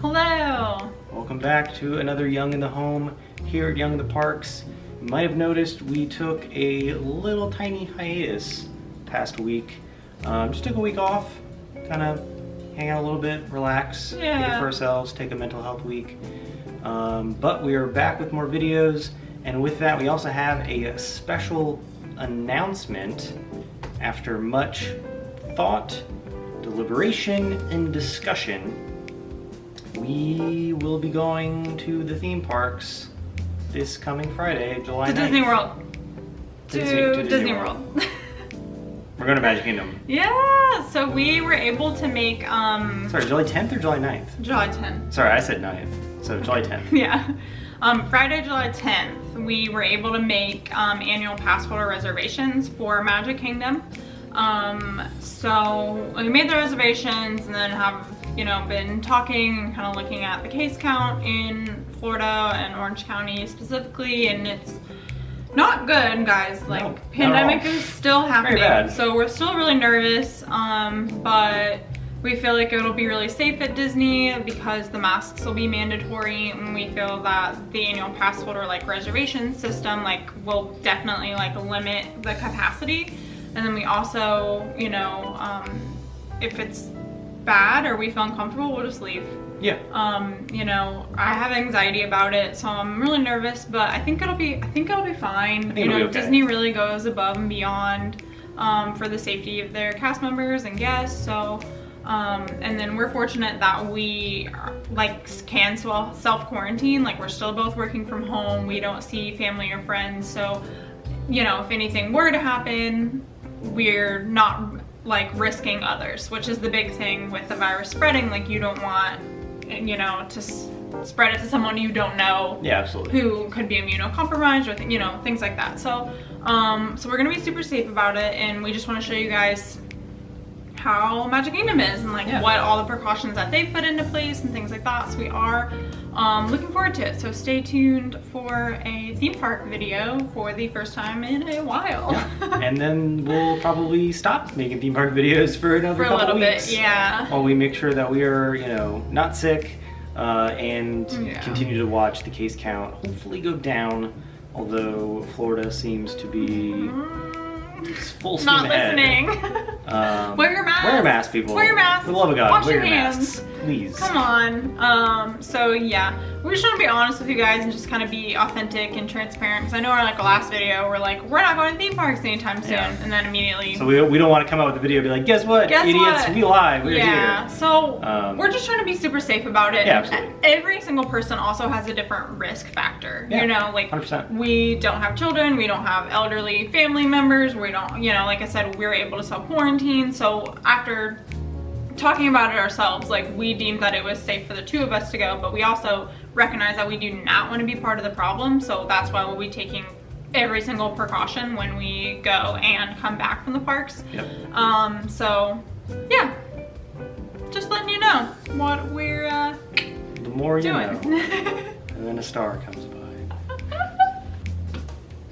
Hello! Welcome back to another Young in the Home here at Young in the Parks. You might have noticed we took a little tiny hiatus past week. Just took a week off, kind of hang out a little bit, relax, take it for ourselves, take a mental health week. But we are back with more videos, and with that we also have a special announcement. After much thought, deliberation, and discussion, we will be going to the theme parks this coming Friday, July 9th. Disney World. To Disney World. We're going to Magic Kingdom. Yeah, so we were able to make... Sorry, July 10th or July 9th? July 10th. Sorry, I said 9th. So July 10th. Yeah. Friday, July 10th, we were able to make annual pass holder reservations for Magic Kingdom. So we made the reservations and then have, been talking and kind of looking at the case count in Florida and Orange County specifically, and it's not good, guys. Like, pandemic is still happening. Very bad. So we're still really nervous, but we feel like it'll be really safe at Disney because the masks will be mandatory, and we feel that the annual pass holder reservation system will definitely limit the capacity. And then we also, if it's bad or we feel uncomfortable, we'll just leave. Yeah. I have anxiety about it, so I'm really nervous, but I think it'll be fine. Okay. Disney really goes above and beyond for the safety of their cast members and guests. So, and then we're fortunate that we can self-quarantine. We're still both working from home. We don't see family or friends. So, if anything were to happen, we're not risking others, which is the big thing with the virus spreading. You don't want, to spread it to someone you don't know. Yeah, absolutely. Who could be immunocompromised or things like that. So, so we're gonna be super safe about it, and we just want to show you guys how Magic Kingdom is and what all the precautions that they've put into place and things like that. So we are looking forward to it. So stay tuned for a theme park video for the first time in a while. Yeah. And then we'll probably stop making theme park videos for another couple weeks. Bit, yeah. While we make sure that we are, not sick and continue to watch the case count hopefully go down. Although Florida seems to be full steam ahead. Not listening. Wear your mask. Wear your mask, people. Wear your mask. For the love of God, wash wear your hands. Masks, please. Come on. So yeah, we just want to be honest with you guys and just kind of be authentic and transparent. Because I know in our last video, we're not going to theme parks anytime soon, and then immediately. So we don't want to come out with the video and be like, guess what, idiots, we lied, we're here. So we're just trying to be super safe about it. Yeah, absolutely. Every single person also has a different risk factor. Yeah, 100%. We don't have children, we don't have elderly family members, we don't, like I said, we're able to self-quarantine. So after talking about it ourselves, we deemed that it was safe for the two of us to go, but we also recognize that we do not want to be part of the problem. So that's why we'll be taking every single precaution when we go and come back from the parks. Yep. So yeah, just letting you know what we're the more you doing. know. And then a star comes by.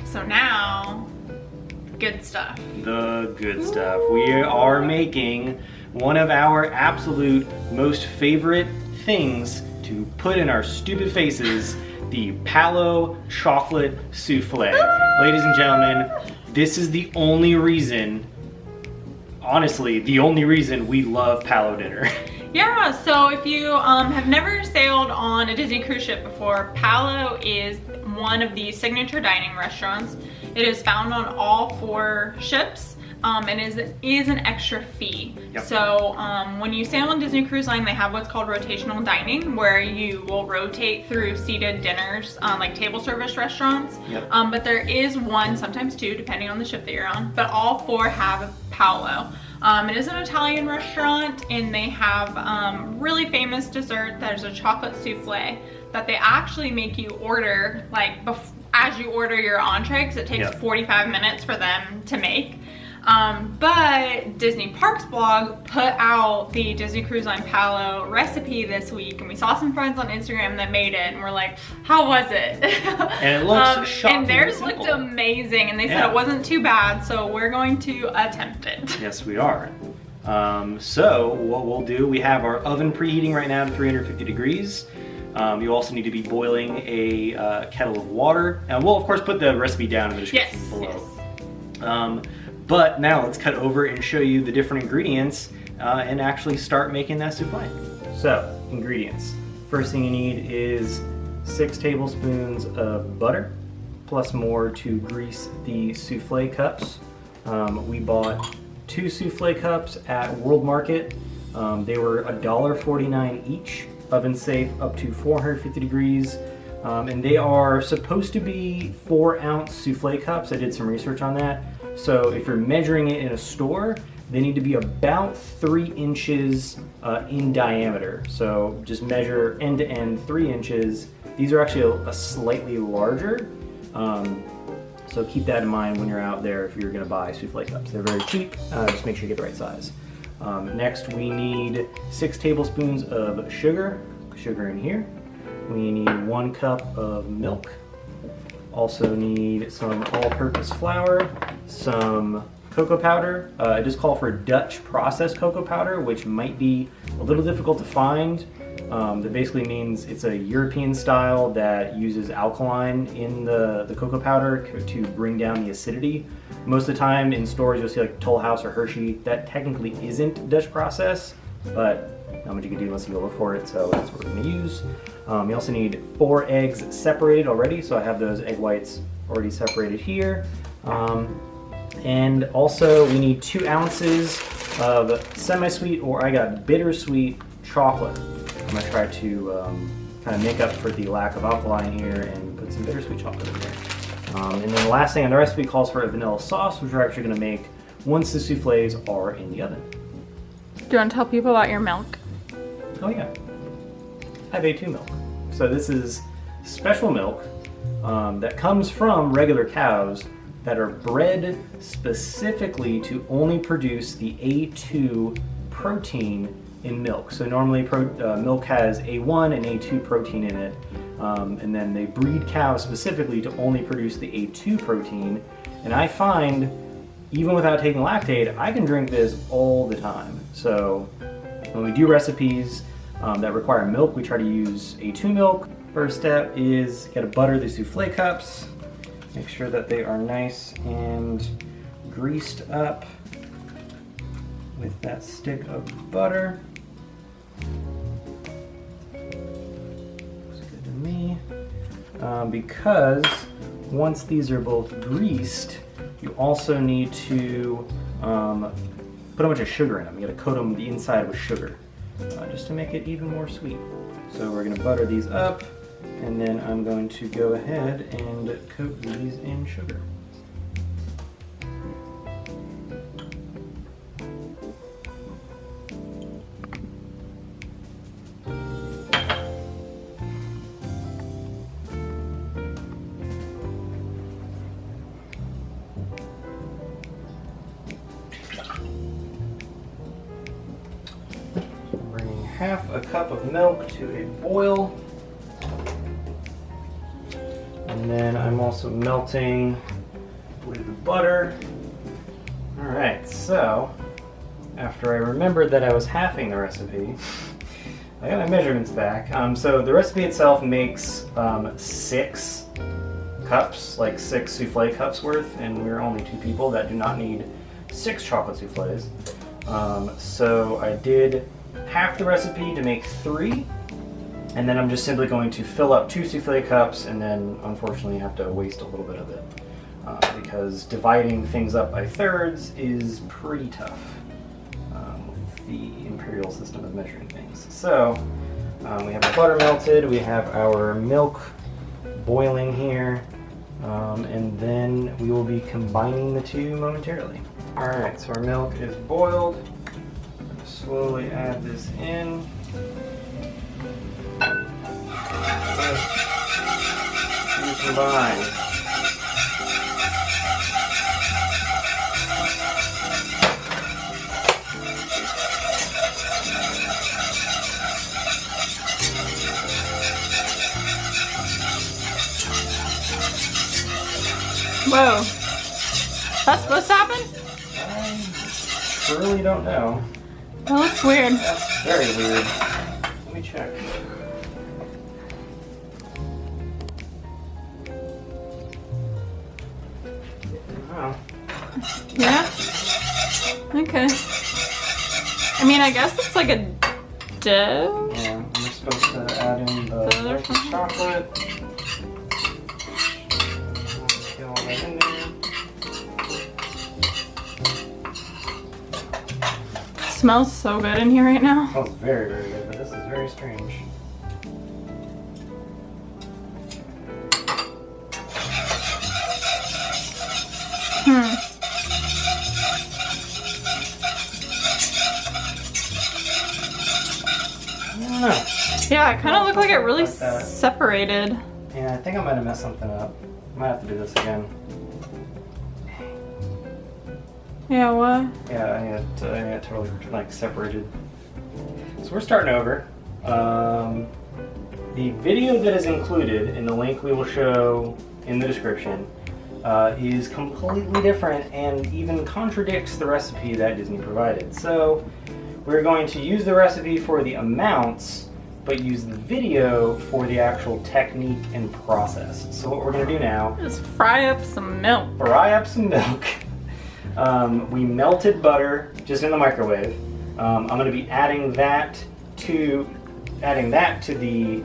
So now, good stuff. The good stuff. We are making one of our absolute most favorite things to put in our stupid faces, the Palo Chocolate Souffle. Ladies and gentlemen, this is the only reason, honestly, the only reason we love Palo dinner. Yeah, so if you have never sailed on a Disney cruise ship before, Palo is one of the signature dining restaurants. It is found on all 4 ships. And is an extra fee. Yep. So when you sail on Disney Cruise Line, they have what's called rotational dining, where you will rotate through seated dinners, like table service restaurants. Yep. But there is one, sometimes 2, depending on the ship that you're on, but all 4 have Palo. It is an Italian restaurant, and they have really famous dessert. There's a chocolate souffle that they actually make you order as you order your entree, because it takes 45 minutes for them to make. But Disney Parks blog put out the Disney Cruise Line Palo recipe this week, and we saw some friends on Instagram that made it, and we're like, how was it? And it looks shocking. And theirs looked amazing, and they said it wasn't too bad, so we're going to attempt it. Yes, we are. So what we'll do, we have our oven preheating right now to 350 degrees. You also need to be boiling a kettle of water. And we'll of course put the recipe down in the description below. Yes. But now let's cut over and show you the different ingredients and actually start making that souffle. So, ingredients. First thing you need is 6 tablespoons of butter, plus more to grease the souffle cups. We bought 2 souffle cups at World Market. They were $1.49 each, oven safe up to 450 degrees. And they are supposed to be 4-ounce souffle cups. I did some research on that. So if you're measuring it in a store, they need to be about 3 inches in diameter. So just measure end to end 3 inches. These are actually a slightly larger. So keep that in mind when you're out there if you're gonna buy souffle cups. They're very cheap, just make sure you get the right size. Next we need 6 tablespoons of sugar in here. We need 1 cup of milk. Also need some all-purpose flour, some cocoa powder. I just call for Dutch processed cocoa powder, which might be a little difficult to find. That basically means it's a European style that uses alkaline in the cocoa powder to bring down the acidity. Most of the time in stores you'll see like Toll House or Hershey. That technically isn't Dutch process, but not much you can do unless you go look for it, so that's what we're going to use. You also need 4 eggs separated already, so I have those egg whites already separated here. And also we need 2 ounces of semi-sweet, or I got bittersweet chocolate. I'm going to try to kind of make up for the lack of alkaline here and put some bittersweet chocolate in there. And then the last thing on the recipe calls for a vanilla sauce, which we're actually going to make once the souffles are in the oven. Do you want to tell people about your milk? Oh yeah, I have A2 milk. So this is special milk that comes from regular cows that are bred specifically to only produce the A2 protein in milk. So normally milk has A1 and A2 protein in it, and then they breed cows specifically to only produce the A2 protein. And I find, even without taking lactate, I can drink this all the time. So when we do recipes that require milk, we try to use A2 milk. First step is you gotta butter the souffle cups. Make sure that they are nice and greased up with that stick of butter. Looks good to me. Because once these are both greased, you also need to put a bunch of sugar in them. You gotta coat them the inside with sugar, just to make it even more sweet. So we're gonna butter these up, and then I'm going to go ahead and coat these in sugar. Bringing half a cup of milk to a boil. And then I'm also melting with the butter. All right, so after I remembered that I was halving the recipe, I got my measurements back. So the recipe itself makes 6 cups, like 6 souffle cups worth, and we're only 2 people that do not need 6 chocolate souffles. So I did half the recipe to make 3. And then I'm just simply going to fill up 2 souffle cups, and then unfortunately have to waste a little bit of it because dividing things up by thirds is pretty tough with the imperial system of measuring things. So we have our butter melted, we have our milk boiling here, and then we will be combining the 2 momentarily. All right, so our milk is boiled. I'm going to slowly add this in. Combine. Whoa. That's supposed to happen? I really don't know. That looks weird. That's very weird. Let me check. Oh. Yeah? Okay. I mean, I guess it's like a dough. Yeah, we're supposed to add in the milk and chocolate. Let's get all that in there. Smells so good in here right now. It smells very, very good, but this is very strange. I don't know. Yeah, it kind of looked like it really Like that. separated. Yeah, I think I might have messed something up. Might have to do this again. Yeah, what? Yeah, I got totally like separated. So we're starting over. The video that is included in the link we will show in the description is completely different and even contradicts the recipe that Disney provided. So we're going to use the recipe for the amounts, but use the video for the actual technique and process. So what we're going to do now Just fry up some milk. fry up some milk. We melted butter just in the microwave. I'm going to be adding that to the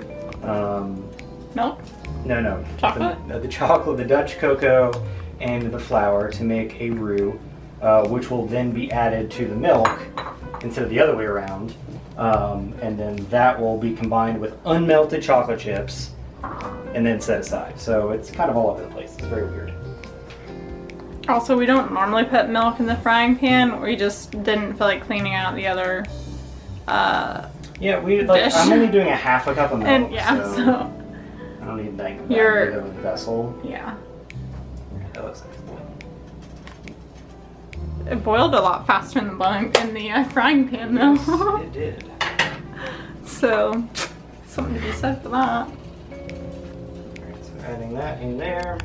Milk? no Chocolate? the chocolate, the Dutch cocoa, and the flour to make a roux, which will then be added to the milk instead of the other way around. And then that will be combined with unmelted chocolate chips and then set aside. So it's kind of all over the place. It's very weird. Also, we don't normally put milk in the frying pan. We just didn't feel like cleaning out the other Yeah, dish. I'm only doing a half a cup of milk. And yeah, so I don't need like that You're- big of a vessel. yeah. That looks like it's boiling. It boiled a lot faster in the frying pan though. Yes, it did. So, something to be said for that. Alright, so adding that in there.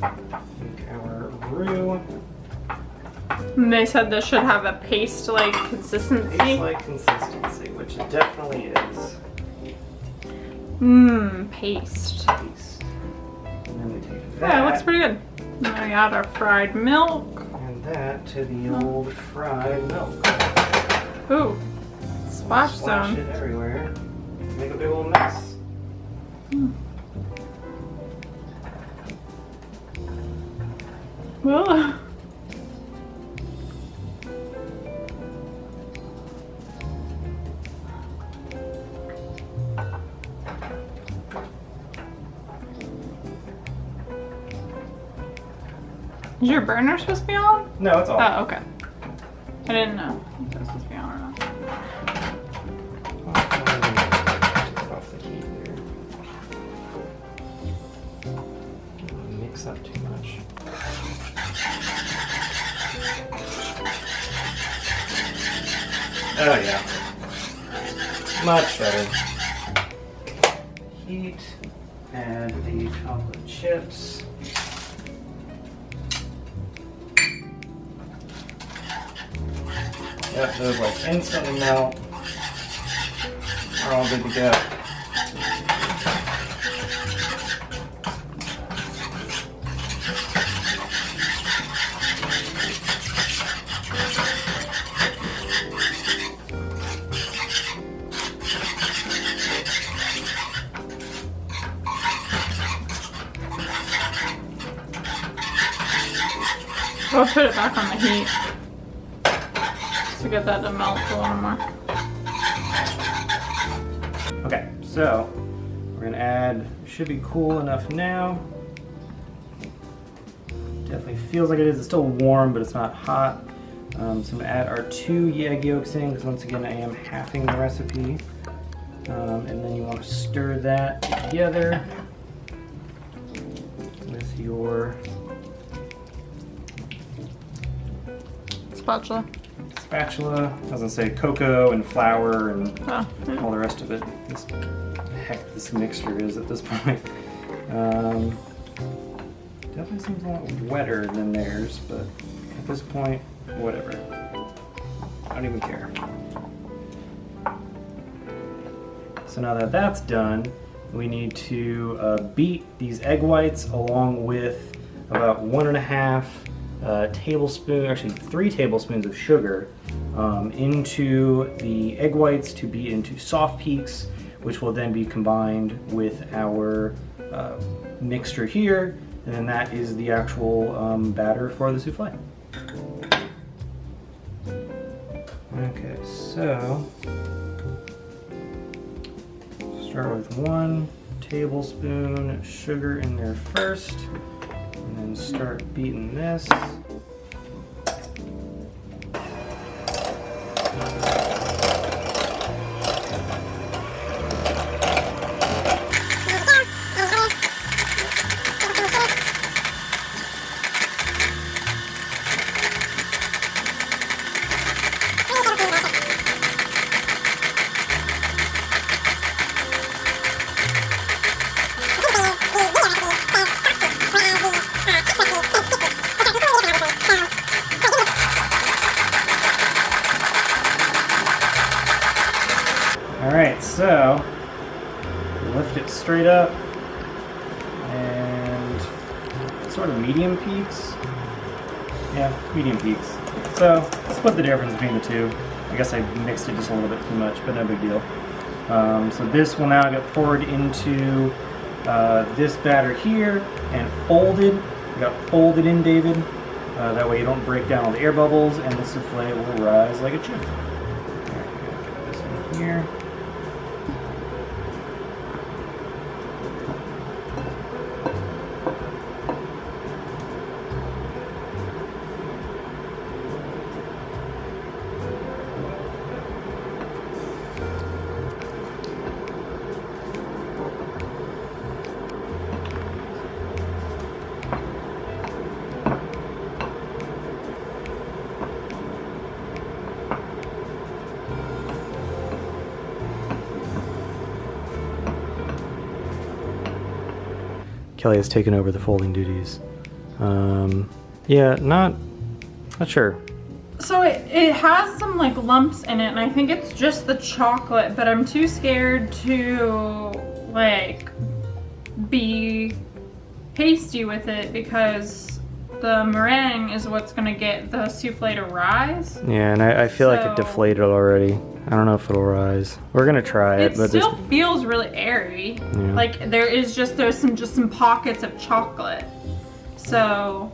Make our roux. And they said this should have a paste-like consistency. Paste-like consistency, which it definitely is. Paste. Paste. And then we take that. Yeah, it looks pretty good. Then we add our fried milk. And that to the old fried milk. Ooh, splash Splash zone. it everywhere. Make a big old mess. Whoa. Is your burner supposed to be on? No, it's all. Oh, okay. I didn't know if it was supposed to be on or not. Take off the heat here. Mix up too much. Oh yeah. Much better. Heat. Add the chocolate chips. Yep, those like instantly melt. We're all good to go. I'll put it back on the heat to get that to melt a little more. Okay, so we're gonna add, should be cool enough now. Definitely feels like it is. It's still warm, but it's not hot. So I'm gonna add our 2 egg yolks in, because once again I am halving the recipe. And then you want to stir that together with your Spatula. spatula. I was gonna say cocoa and flour and Oh, yeah. all the rest of it. This heck this mixture is at this point. Definitely seems a lot wetter than theirs, but at this point, whatever. I don't even care. So now that that's done, we need to beat these egg whites along with about 1.5 tablespoon, actually 3 tablespoons of sugar into the egg whites to beat into soft peaks, which will then be combined with our mixture here, and then that is the actual batter for the souffle. Okay, so start with 1 tablespoon sugar in there first, and then start beating this. Alright, so lift it straight up and sort of medium peaks. Yeah, medium peaks. So split the difference between the two. I guess I mixed it just a little bit too much, but no big deal. So this will now get poured into this batter here and folded. We got folded in, David. That way you don't break down all the air bubbles and the souffle will rise like a chip. Alright, get this one here. Kelly has taken over the folding duties. Yeah, not sure. So it has some like lumps in it, and I think it's just the chocolate, but I'm too scared to like be hasty with it because the meringue is what's gonna get the souffle to rise. Yeah, and I feel like it deflated already. I don't know if it'll rise. We're gonna try it, but still feels really airy. Yeah. Like there's some pockets of chocolate. So,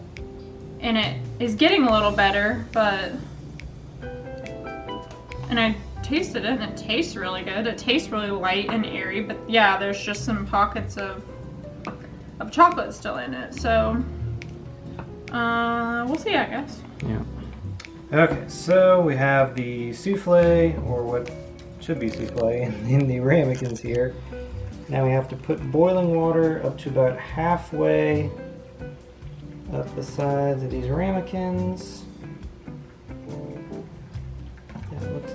and it is getting a little better, but, and I tasted it and it tastes really good. It tastes really light and airy, but yeah, there's just some pockets of chocolate still in it. So, we'll see, I guess. Yeah. Okay, so we have the souffle, or what should be souffle, in the ramekins here. Now we have to put boiling water up to about halfway up the sides of these ramekins. That looks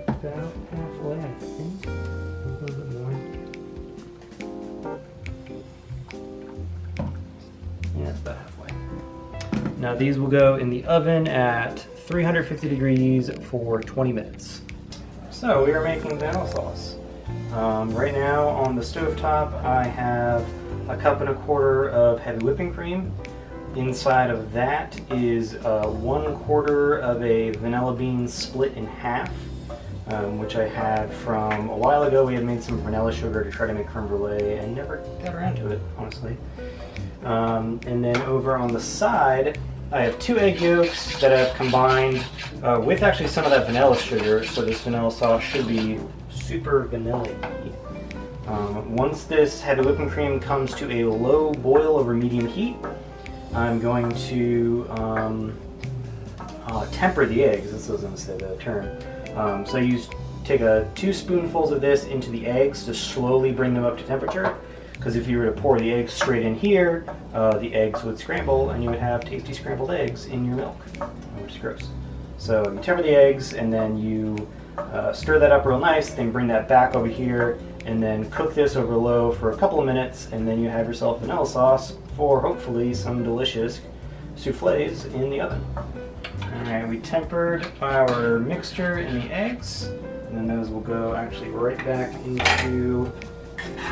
about halfway, I think. A little bit more. Yeah, it's about halfway. Now these will go in the oven at 350 degrees for 20 minutes. So we are making Nano Sauce. Right now on the stovetop I have a 1.25 cups of heavy whipping cream. Inside of that is 1/4 of a vanilla bean split in half, which I had from a while ago. We had made some vanilla sugar to try to make creme brulee and never got around to it, honestly. And then over on the side I have 2 egg yolks that I've combined with actually some of that vanilla sugar, so this vanilla sauce should be super vanilla-y. Once this heavy whipping cream comes to a low boil over medium heat, I'm going to temper the eggs. This was going to say the term. So I take 2 spoonfuls of this into the eggs to slowly bring them up to temperature. Because if you were to pour the eggs straight in here, the eggs would scramble and you would have tasty scrambled eggs in your milk, which is gross. So you temper the eggs and then you stir that up real nice, then bring that back over here and then cook this over low for a couple of minutes, and then you have yourself vanilla sauce for hopefully some delicious souffles in the oven. Alright, we tempered our mixture and the eggs, and then those will go actually right back into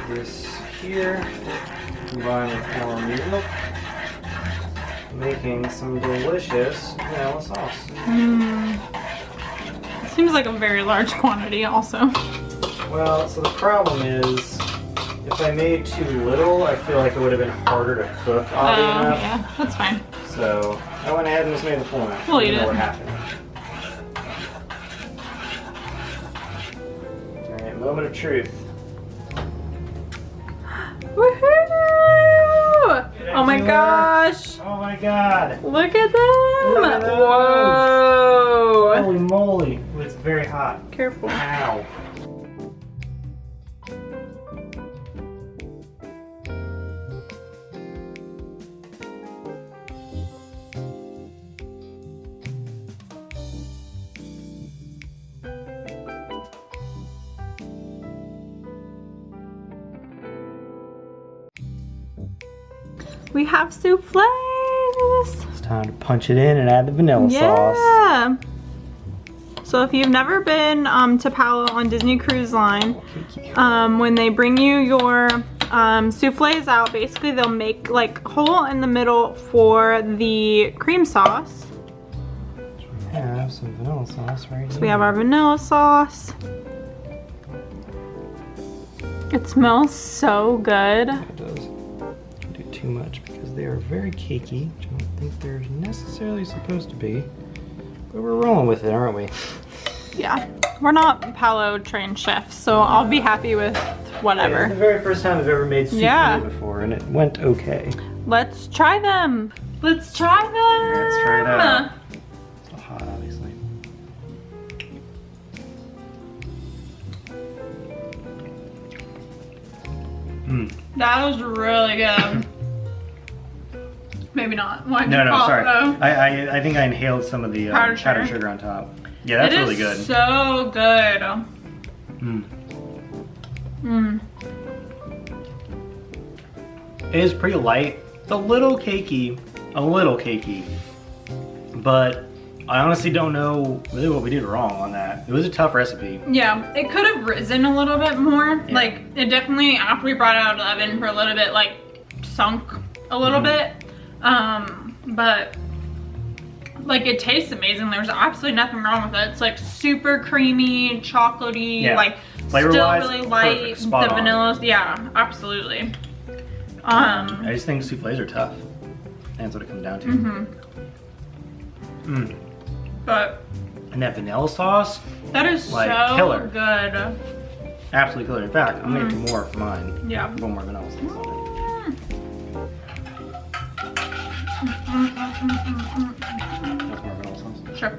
this here, combined with our milk, making some delicious vanilla sauce. It seems like a very large quantity also. Well, so the problem is, if I made too little, I feel like it would have been harder to cook, oddly enough. Yeah, that's fine. So I went ahead and just made the full amount. We'll eat it. What happened. Alright, moment of truth. Woohoo! Oh my gosh! Oh my god! Look at them! Look at those. Whoa! Holy moly! It's very hot. Careful. Ow. We have souffles! It's time to punch it in and add the vanilla sauce. Yeah! So if you've never been to Palo on Disney Cruise Line, when they bring you your souffles out, basically they'll make like a hole in the middle for the cream sauce. We have some vanilla sauce right here. So we have our vanilla sauce. It smells so good. It does. Don't do too much because they are very cakey, which I don't think they're necessarily supposed to be. But we're rolling with it, aren't we? Yeah, we're not Palo trained chefs, so I'll be happy with whatever. It's the very first time I've ever made souffle before, and it went okay. Let's try them. Let's try them. Let's try it out. It's still hot, obviously. That was really good. Maybe not. No, sorry. I think I inhaled some of the powdered sugar on top. Yeah, that's really good. It is so good. It is pretty light. It's a little cakey. But I honestly don't know really what we did wrong on that. It was a tough recipe. Yeah, it could have risen a little bit more. Yeah. Like, it definitely, after we brought it out of the oven for a little bit, like, sunk a little bit. But like, it tastes amazing. There's absolutely nothing wrong with it. It's like super creamy, chocolatey, like still really light. Perfect, the vanillas, yeah, absolutely. I just think souffles are tough. That's what it comes down to. But and that vanilla sauce, that is like, so killer. good. Absolutely killer. In fact, I'm gonna do more for mine. Yeah. One more vanilla sauce on it. That's more vanilla sauce. Sure.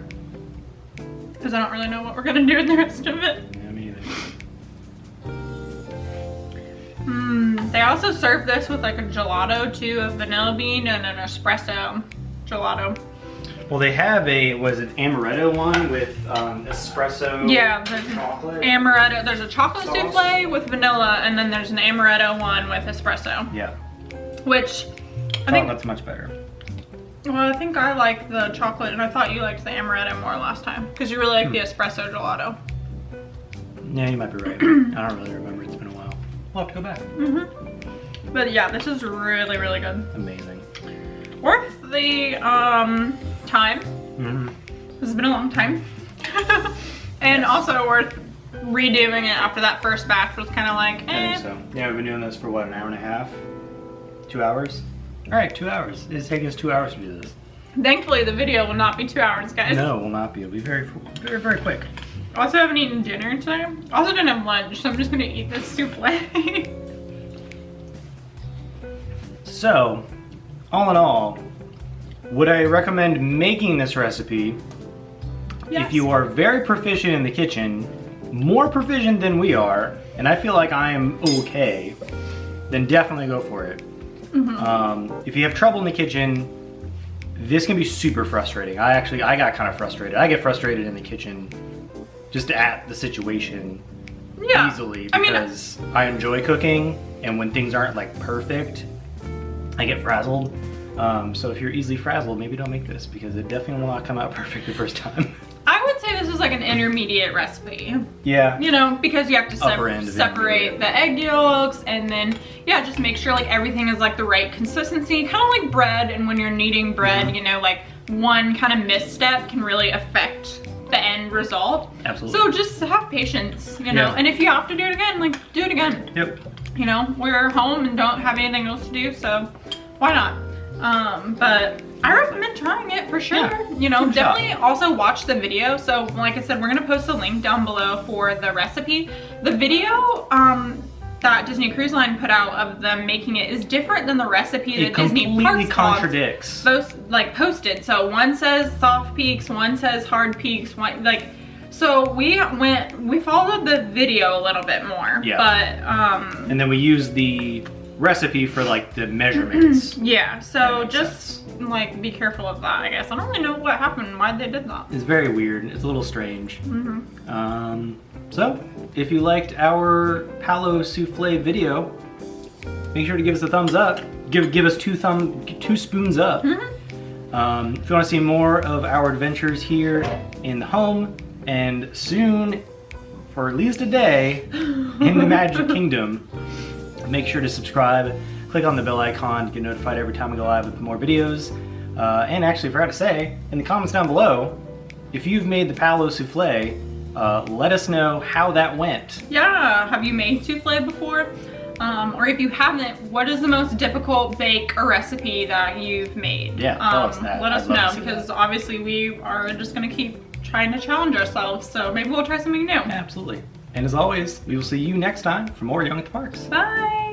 Because I don't really know what we're gonna do with the rest of it. Yeah, me either. They also serve this with like a gelato too, a vanilla bean and an espresso gelato. Well, they have a, was it amaretto one with espresso chocolate? Amaretto. There's a chocolate sauce. souffle with vanilla, and then there's an amaretto one with espresso. Yeah. Which I think that's much better. Well, I think I like the chocolate, and I thought you liked the amaretto more last time because you really like the espresso gelato. Yeah, you might be right. I don't really remember. It's been a while. We'll have to go back. But yeah, this is really, really good. Amazing. Worth the time. This has been a long time. And also worth redoing it after that first batch was kind of like, eh. I think so. Yeah, we've been doing this for what, an hour and a half? 2 hours? All right, 2 hours. It's taking us 2 hours to do this. Thankfully, the video will not be 2 hours, guys. No, it will not be. It'll be very, very, very quick. Also haven't eaten dinner today. Also didn't have lunch, so I'm just gonna eat this souffle. So, all in all, would I recommend making this recipe? Yes. If you are very proficient in the kitchen, more proficient than we are, and I feel like I am okay, then definitely go for it. If you have trouble in the kitchen, this can be super frustrating. I got kind of frustrated. I get frustrated in the kitchen just at the situation easily because I enjoy cooking, and when things aren't like perfect, I get frazzled. So if you're easily frazzled, maybe don't make this because it definitely will not come out perfect the first time. I would say this is like an intermediate recipe. Yeah. You know, because you have to separate the egg yolks, and then, yeah, just make sure like everything is like the right consistency. Kind of like bread, and when you're kneading bread, you know, like one kind of misstep can really affect the end result. Absolutely. So just have patience, you know, and if you have to do it again, like do it again. Yep. You know, we're home and don't have anything else to do, so why not? But I recommend trying it for sure. Yeah, you know, definitely also watch the video. So like I said, we're gonna post a link down below for the recipe. The video that Disney Cruise Line put out of them making it is different than the recipe that Disney Parks completely contradicts. Both like posted. So one says soft peaks, one says hard peaks, one like. So we followed the video a little bit more. Yeah. But and then we used the recipe for like the measurements. Yeah, so just like be careful of that, I guess. I don't really know what happened, why they did that. It's very weird. It's a little strange. So if you liked our Palo Souffle video, make sure to give us a thumbs up. Give us two spoons up. If you want to see more of our adventures here in the home and soon, for at least a day, in the Magic Kingdom, make sure to subscribe, click on the bell icon to get notified every time we go live with more videos. And actually, I forgot to say, in the comments down below, if you've made the Palo Souffle, let us know how that went. Yeah, have you made souffle before? Or if you haven't, what is the most difficult bake or recipe that you've made? Yeah, tell us that. Let us know, because obviously we are just gonna keep trying to challenge ourselves, so maybe we'll try something new. Absolutely. And as always, we will see you next time for more Young at the Parks. Bye!